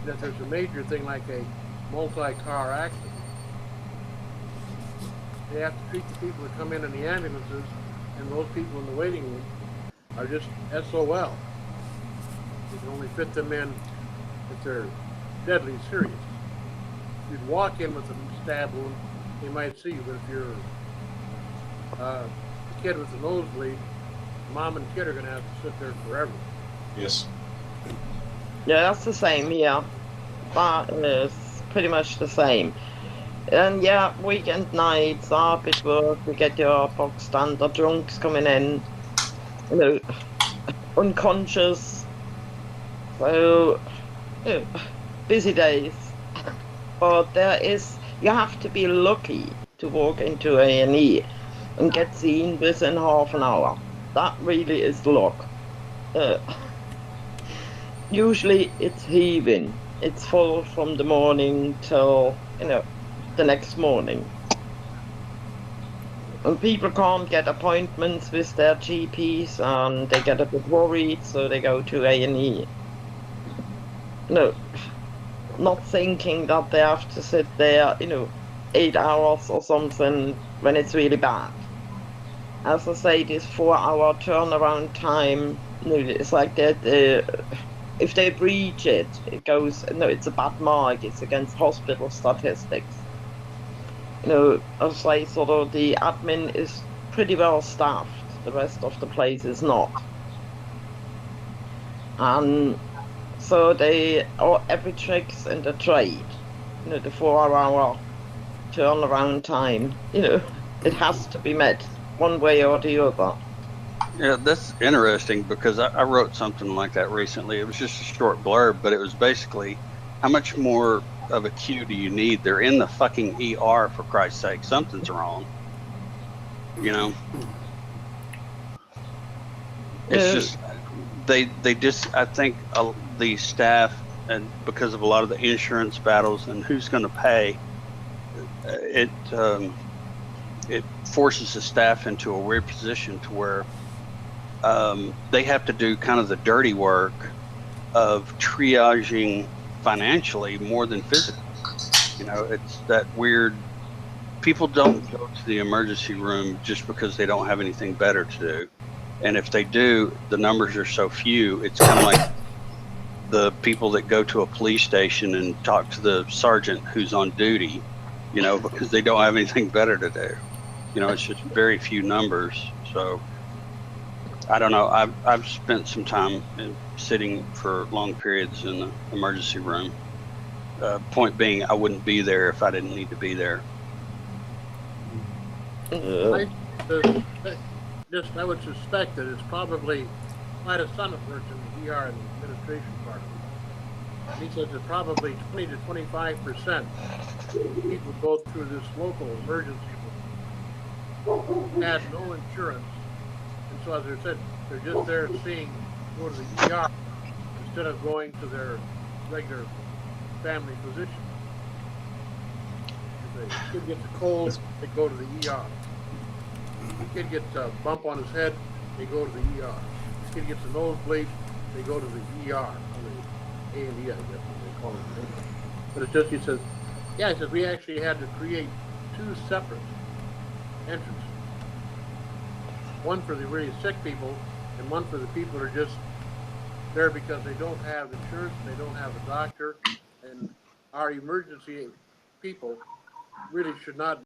that there's a major thing like a multi-car accident, they have to treat the people that come in the ambulances, and those people in the waiting room are just SOL. You can only fit them in if they're deadly serious. If you'd walk in with a stab wound, they might see you, but if you're a kid with a nosebleed, mom and kid are going to have to sit there forever. Yes. Yeah, that's the same here. That is pretty much the same. And yeah, weekend nights are a bit work. You get your box standard drunks coming in, you know, unconscious. So, you know, busy days. But you have to be lucky to walk into A&E and get seen within half an hour. That really is luck. Usually it's heaving. It's full from the morning till, the next morning. And people can't get appointments with their GPs and they get a bit worried, so they go to A&E. Not thinking that they have to sit there, 8 hours or something when it's really bad. As I say, this 4-hour turnaround time, it's like that. If they breach it, it goes, it's a bad mark. It's against hospital statistics. As I sort of, the admin is pretty well staffed. The rest of the place is not. And so every trick's in the trade. The 4-hour turnaround time, it has to be met one way or the other. Yeah, that's interesting because I wrote something like that recently. It was just a short blurb, but it was basically, how much more of a queue do you need? They're in the fucking ER, for Christ's sake. Something's wrong. It's just, they just, I think the staff, and because of a lot of the insurance battles and who's going to pay, it forces the staff into a weird position to where they have to do kind of the dirty work of triaging financially more than physically. It's that weird, people don't go to the emergency room just because they don't have anything better to do. And if they do, the numbers are so few, it's kind of like the people that go to a police station and talk to the sergeant who's on duty, because they don't have anything better to do. It's just very few numbers. So I don't know. I've spent some time sitting for long periods in the emergency room. Point being, I wouldn't be there if I didn't need to be there. I would suspect that it's probably quite a son that works in the ER and the administration part of it. He says that probably 20 to 25% of people go through this local emergency room had no insurance. And so, as I said, they're just there go to the ER instead of going to their regular family physician. If a kid gets a cold, they go to the ER. If a kid gets a bump on his head, they go to the ER. If a kid gets a nosebleed, they go to the ER. A&E, I guess they call it. But it's just, he says, we actually had to create 2 separate entrances. One for the really sick people, and one for the people who are just there because they don't have insurance, they don't have a doctor, and our emergency people really should not